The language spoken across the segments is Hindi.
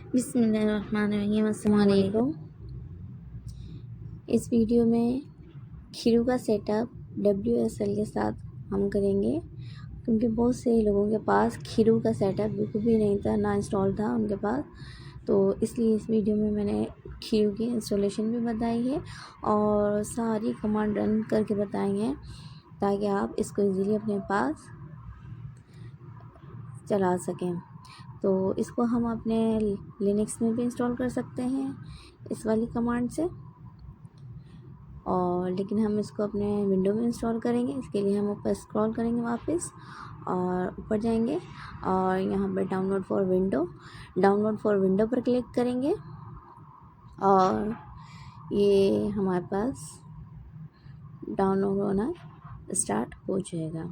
बिस्मिल्लाहिर्रहमानिर्रहीम, अस्सलाम वालेकुम। इस वीडियो में खीरू का सेटअप WSL के साथ हम करेंगे, क्योंकि बहुत से लोगों के पास खीरू का सेटअप बिल्कुल भी नहीं था, ना इंस्टॉल था उनके पास। तो इसलिए इस वीडियो में मैंने खीरू की इंस्टॉलेशन भी बताई है और सारी कमांड रन करके बताई हैं, ताकि आप इसको इजीली अपने पास चला सकें। तो इसको हम अपने लिनक्स में भी इंस्टॉल कर सकते हैं इस वाली कमांड से, और लेकिन हम इसको अपने विंडो में इंस्टॉल करेंगे। इसके लिए हम ऊपर स्क्रॉल करेंगे वापस और ऊपर जाएंगे और यहाँ पर डाउनलोड फॉर विंडो पर क्लिक करेंगे और ये हमारे पास डाउनलोड होना स्टार्ट हो जाएगा।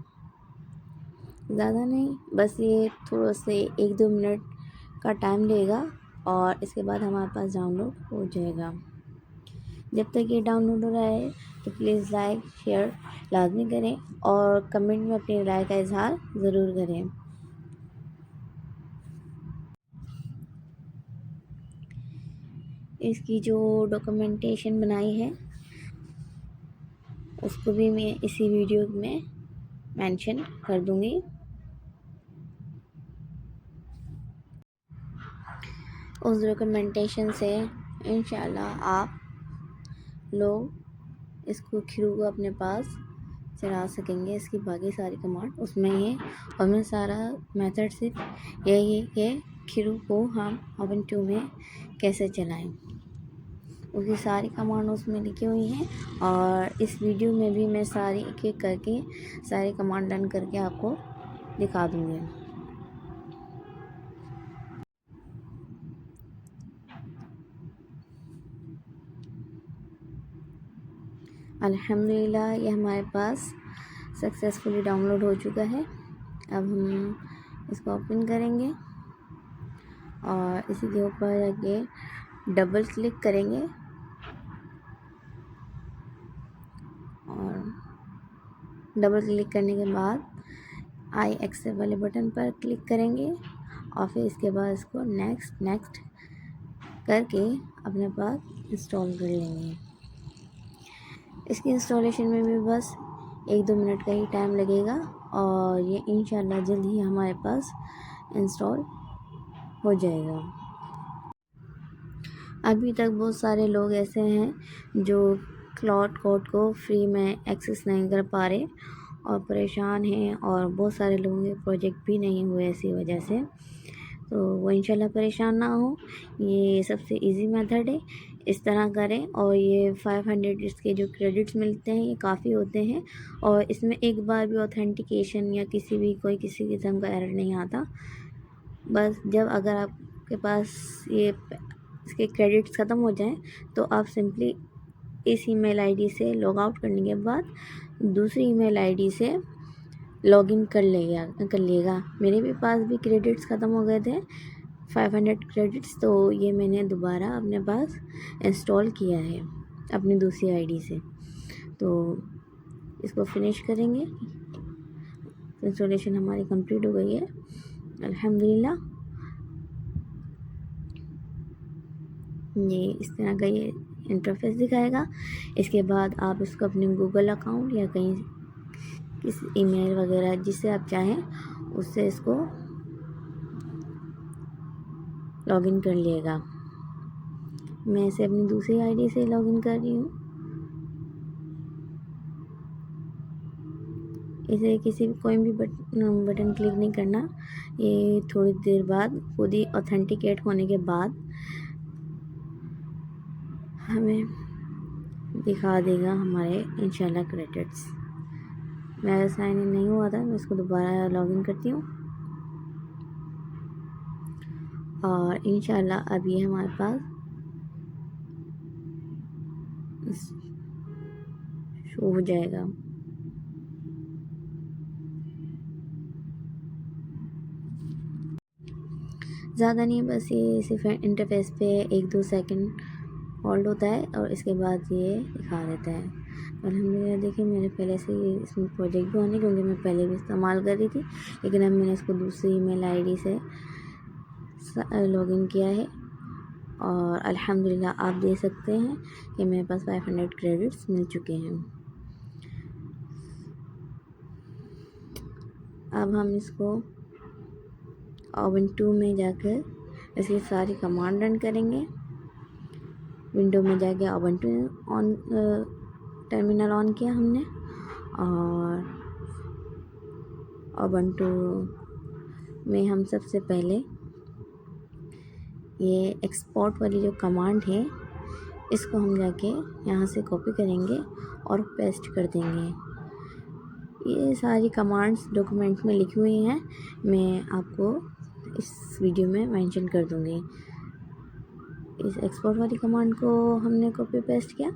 ज़्यादा नहीं, बस ये थोड़ा से 1-2 मिनट का टाइम लेगा और इसके बाद हमारे पास डाउनलोड हो जाएगा। जब तक ये डाउनलोड हो रहा है तो प्लीज़ लाइक शेयर लाजमी करें और कमेंट में अपनी राय का इजहार ज़रूर करें। इसकी जो डॉक्यूमेंटेशन बनाई है उसको भी मैं इसी वीडियो में मेंशन कर दूँगी। उस डॉक्यूमेंटेशन से इंशाल्लाह आप लोग इसको खीरू को अपने पास चला सकेंगे। इसकी बाकी सारी कमांड उसमें ही है और मैं सारा मेथड सिर्फ यही है कि खीरू को हम Ubuntu में कैसे चलाएं। उसकी सारी कमांड उसमें लिखी हुई हैं और इस वीडियो में भी मैं सारी एक एक करके सारी कमांड रन करके आपको दिखा दूँगी। अल्हम्दुलिल्लाह ये हमारे पास सक्सेसफुली डाउनलोड हो चुका है। अब हम इसको ओपन करेंगे और इसी के ऊपर जाके डबल क्लिक करेंगे और डबल क्लिक करने के बाद आई एक्सेप्ट वाले बटन पर क्लिक करेंगे और फिर इसके बाद इसको नेक्स्ट करके अपने पास इंस्टॉल कर लेंगे। इसकी इंस्टॉलेशन में भी बस 1-2 मिनट का ही टाइम लगेगा और ये इंशाल्लाह जल्द ही हमारे पास इंस्टॉल हो जाएगा। अभी तक बहुत सारे लोग ऐसे हैं जो क्लाउड कोड को फ्री में एक्सेस नहीं कर पा रहे और परेशान हैं, और बहुत सारे लोगों के प्रोजेक्ट भी नहीं हुए इसी वजह से। तो वो इंशाल्लाह परेशान ना हो, ये सबसे इजी मेथड है, इस तरह करें। और ये 500 इसके जो क्रेडिट्स मिलते हैं ये काफ़ी होते हैं और इसमें एक बार भी ऑथेंटिकेशन या किसी किस्म का एरर नहीं आता। बस जब अगर आपके पास ये इसके क्रेडिट्स ख़त्म हो जाएं तो आप सिंपली इस ईमेल आईडी से लॉग आउट करने के बाद दूसरी ईमेल आईडी से लॉगिन कर लेगा। मेरे भी पास भी क्रेडिट्स ख़त्म हो गए थे 500 क्रेडिट्स, तो ये मैंने दोबारा अपने पास इंस्टॉल किया है अपनी दूसरी आईडी से। तो इसको फिनिश करेंगे। इंस्टॉलेशन हमारी कंप्लीट हो गई है अल्हम्दुलिल्लाह। ये इस तरह का ये इंटरफेस दिखाएगा। इसके बाद आप इसको अपने गूगल अकाउंट या कहीं किसी ईमेल वगैरह जिससे आप चाहें उससे इसको लॉगिन कर लिएगा। मैं इसे अपनी दूसरी आईडी से लॉगिन कर रही हूँ। इसे कोई भी बटन क्लिक नहीं करना, ये थोड़ी देर बाद खुद ही ऑथेंटिकेट होने के बाद हमें दिखा देगा हमारे इंशाल्लाह क्रेडिट्स। मेरा साइन इन नहीं हुआ था, मैं इसको दोबारा लॉगिन करती हूँ और इंशाल्लाह अब ये हमारे पास शो हो जाएगा। ज़्यादा नहीं, बस ये सिर्फ इंटरफेस पे 1-2 सेकंड होल्ड होता है और इसके बाद ये दिखा देता है। अल्हम्दुलिल्लाह देखिए मेरे पहले से ये इसमें प्रोजेक्ट भी होने, क्योंकि मैं पहले भी इस्तेमाल कर रही थी, लेकिन अब मैंने इसको दूसरी ईमेल आईडी से लॉगिन किया है और अल्हम्दुलिल्लाह आप देख सकते हैं कि मेरे पास 500 क्रेडिट्स मिल चुके हैं। अब हम इसको ubuntu में जाकर इसकी सारी कमांड रन करेंगे। विंडो में जाके ubuntu ऑन टर्मिनल ऑन किया हमने और ubuntu में हम सबसे पहले ये एक्सपोर्ट वाली जो कमांड है इसको हम जाके यहाँ से कॉपी करेंगे और पेस्ट कर देंगे। ये सारी कमांड्स डॉक्यूमेंट में लिखी हुई हैं, मैं आपको इस वीडियो में मेंशन कर दूँगी। इस एक्सपोर्ट वाली कमांड को हमने कॉपी पेस्ट किया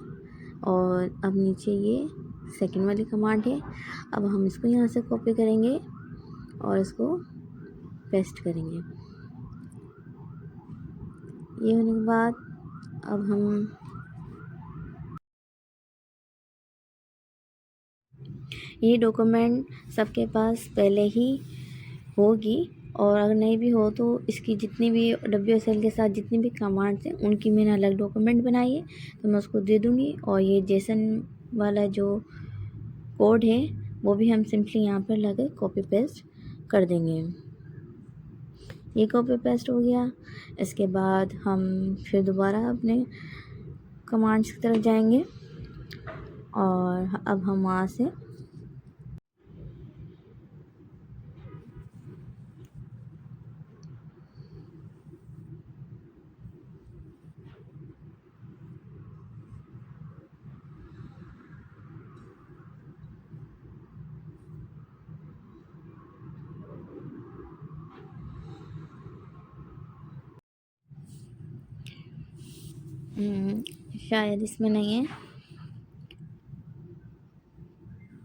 और अब नीचे ये सेकंड वाली कमांड है। अब हम इसको यहाँ से कॉपी करेंगे और इसको पेस्ट करेंगे। ये होने के बाद अब हम ये डॉक्यूमेंट सबके पास पहले ही होगी और अगर नहीं भी हो तो इसकी जितनी भी WSL के साथ जितनी भी कमांड्स हैं उनकी मैंने अलग डॉक्यूमेंट बनाई है, तो मैं उसको दे दूँगी। और ये जेसन वाला जो कोड है वो भी हम सिंपली यहाँ पर लगे कॉपी पेस्ट कर देंगे। ये कॉपी पेस्ट हो गया। इसके बाद हम फिर दोबारा अपने कमांड्स की तरफ जाएंगे और अब हम वहाँ से शायद इसमें नहीं है,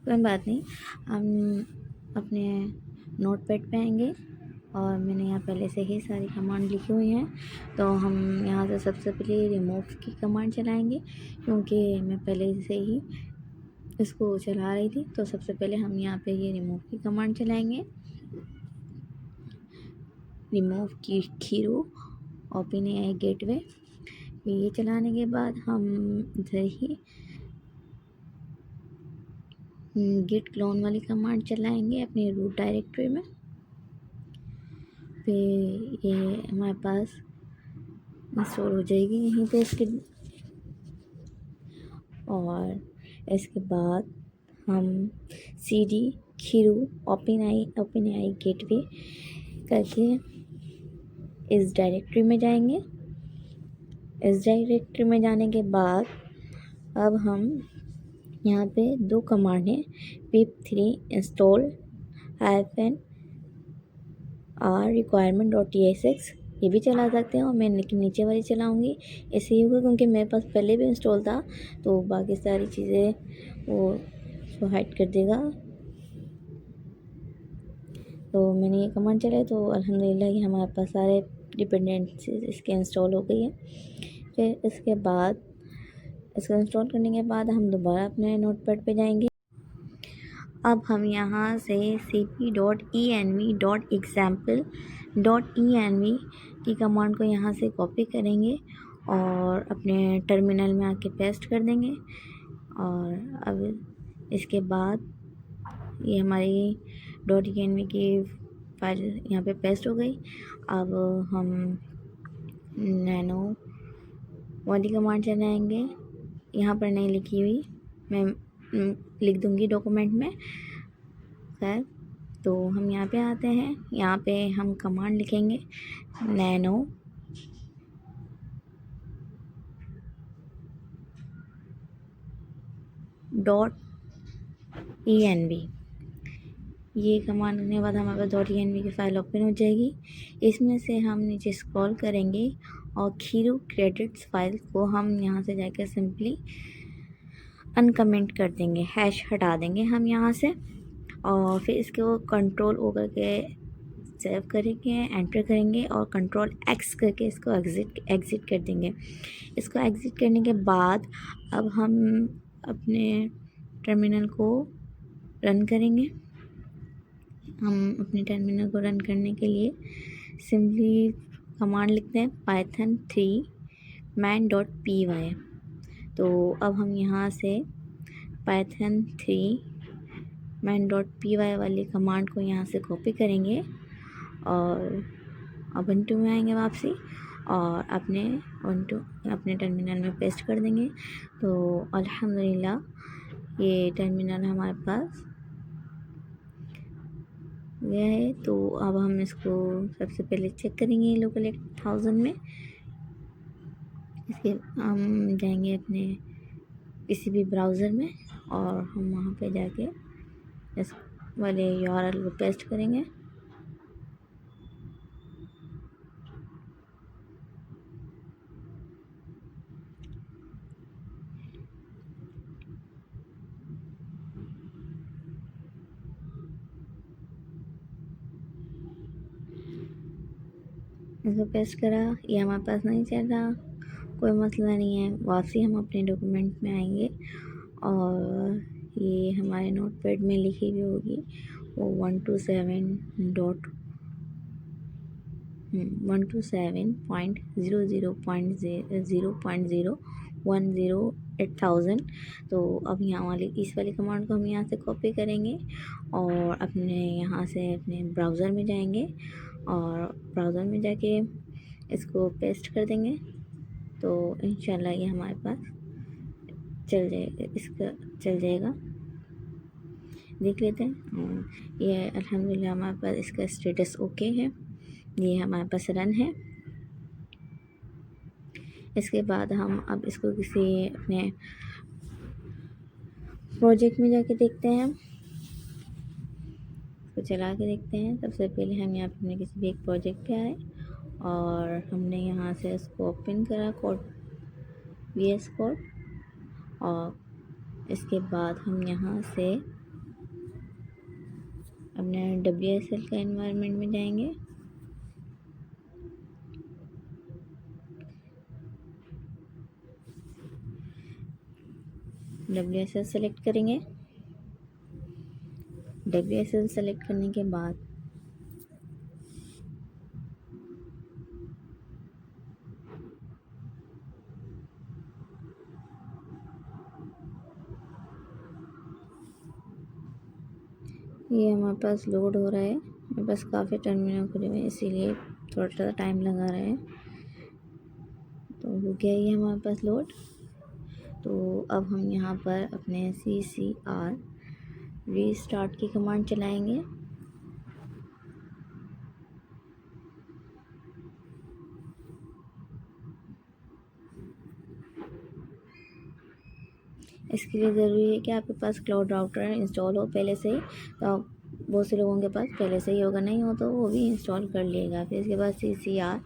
कोई बात नहीं। हम अपने नोटपैड पे आएंगे और मैंने यहाँ पहले से ही सारी कमांड लिखी हुई हैं, तो हम यहाँ से सबसे पहले रिमूव की कमांड चलाएंगे क्योंकि मैं पहले से ही इसको चला रही थी। तो सबसे पहले हम यहाँ पे ये रिमूव की कमांड चलाएंगे। रिमूव की खीरो ओपन AI गेटवे, ये चलाने के बाद हम इधर ही गिट क्लोन वाली कमांड चलाएंगे अपनी रूट डायरेक्टरी में। फिर ये हमारे पास इंस्टॉल हो जाएगी यहीं पे इसके, और इसके बाद हम CD खीरू ओपन AI गेटवे करके इस डायरेक्टरी में जाएंगे। इस डायरेक्टरी में जाने के बाद अब हम यहाँ पे दो कमांड हैं, pip3 install -r requirement.tsx, ये भी चला सकते हैं और मैं नीचे वाली चलाऊँगी। ऐसे ही होगा क्योंकि मेरे पास पहले भी इंस्टॉल था, तो बाकी सारी चीज़ें वो उसको हाइड कर देगा। तो मैंने ये कमांड चलाई तो अल्हम्दुलिल्लाह ये हमारे पास सारे डिपेंडेंसीज इसके इंस्टॉल हो गई है। फिर इसके बाद इसको इंस्टॉल करने के बाद हम दोबारा अपने नोटपैड पे जाएंगे। अब हम यहाँ से cp.env.example.env की कमांड को यहाँ से कॉपी करेंगे और अपने टर्मिनल में आके पेस्ट कर देंगे। और अब इसके बाद ये हमारी .env की फाइल यहाँ पे पेस्ट हो गई। अब हम नैनो वाली कमांड चलाएंगे, यहाँ पर नहीं लिखी हुई, मैं लिख दूँगी डॉक्यूमेंट में। खैर, तो हम यहाँ पे आते हैं, यहाँ पे हम कमांड लिखेंगे नैनो .env। ये कमांड लिखने के बाद हमारे पास .env की फ़ाइल ओपन हो जाएगी। इसमें से हम नीचे स्क्रॉल करेंगे और खीरू क्रेडिट्स फाइल को हम यहाँ से जाकर सिंपली अनकमेंट कर देंगे, हैश हटा देंगे हम यहाँ से। और फिर इसको कंट्रोल O करके सेव करेंगे, एंटर करेंगे और कंट्रोल X करके इसको एग्ज़िट कर देंगे। इसको एग्ज़िट करने के बाद अब हम अपने टर्मिनल को रन करेंगे। हम अपने टर्मिनल को रन करने के लिए सिंपली कमांड लिखते हैं python 3 main.py। तो अब हम यहाँ से python 3 main.py वाली कमांड को यहाँ से कॉपी करेंगे और ubuntu में आएंगे वापसी और अपने टर्मिनल में पेस्ट कर देंगे। तो अल्हम्दुलिल्लाह ये टर्मिनल हमारे पास गया है। तो अब हम इसको सबसे पहले चेक करेंगे लोकल 8000 में। इसके हम जाएंगे अपने किसी भी ब्राउज़र में और हम वहाँ पे जाके इस वाले URL को पेस्ट करेंगे। इसको पेस्ट करा, ये हमारे पास नहीं चल रहा, कोई मसला नहीं है। वापसी हम अपने डॉक्यूमेंट में आएंगे और ये हमारे नोटपैड में लिखी हुई होगी वो 127.00.0.010 तो अब यहाँ वाली इस वाली कमांड को हम यहाँ से कॉपी करेंगे और अपने यहाँ से अपने ब्राउज़र में जाएंगे और ब्राउज़र में जाके इसको पेस्ट कर देंगे। तो इंशाल्लाह ये हमारे पास चल जाएगा। देख लेते हैं। ये अल्हम्दुलिल्लाह हमारे पास इसका स्टेटस ओके है, ये हमारे पास रन है। इसके बाद हम अब इसको किसी अपने प्रोजेक्ट में जाके देखते हैं, इसको चला के देखते हैं। सबसे पहले हम यहाँ अपने किसी भी एक प्रोजेक्ट पे आए और हमने यहाँ से इसको ओपन करा VS कोड और इसके बाद हम यहाँ से अपने WSL का एनवायरनमेंट में जाएंगे। WSL सेलेक्ट करेंगे। WSL सेलेक्ट करने के बाद ये हमारे पास लोड हो रहा है। मेरे पास काफ़ी टर्मिनल खुले हुए हैं इसीलिए थोड़ा सा टाइम लगा रहा है। तो हो गया ये हमारे पास लोड। तो अब हम यहाँ पर अपने CCR रीस्टार्ट की कमांड चलाएंगे। इसके लिए ज़रूरी है कि आपके पास क्लाउड राउटर इंस्टॉल हो पहले से ही। तो बहुत से लोगों के पास पहले से ही होगा, नहीं हो तो वो भी इंस्टॉल कर लिएगा। फिर इसके बाद CCR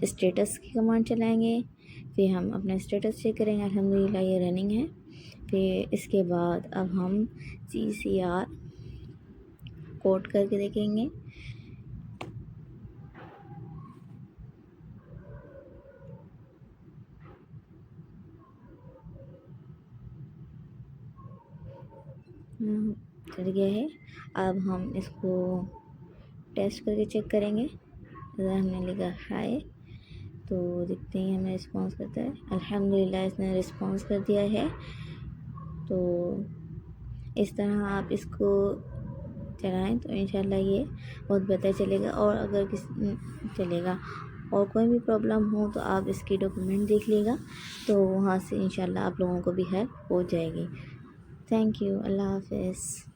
स्टेटस की कमांड चलाएंगे। फिर हम अपना स्टेटस चेक करेंगे, अल्हम्दुलिल्लाह ये रनिंग है। फिर इसके बाद अब हम CCR कोड करके देखेंगे। चल गया है। अब हम इसको टेस्ट करके चेक करेंगे। अगर हमने लिखा हाय तो देखते ही हमें रिस्पॉन्स करता है। अल्हम्दुलिल्लाह इसने रिस्पॉन्स कर दिया है। तो इस तरह आप इसको चलाएं तो इंशाल्लाह ये बहुत बेहतर चलेगा। और अगर चलेगा और कोई भी प्रॉब्लम हो तो आप इसकी डॉक्यूमेंट देख लीजिएगा, तो वहाँ से इंशाल्लाह आप लोगों को भी हेल्प हो जाएगी। Thank you. अल्लाह हाफ़िज़।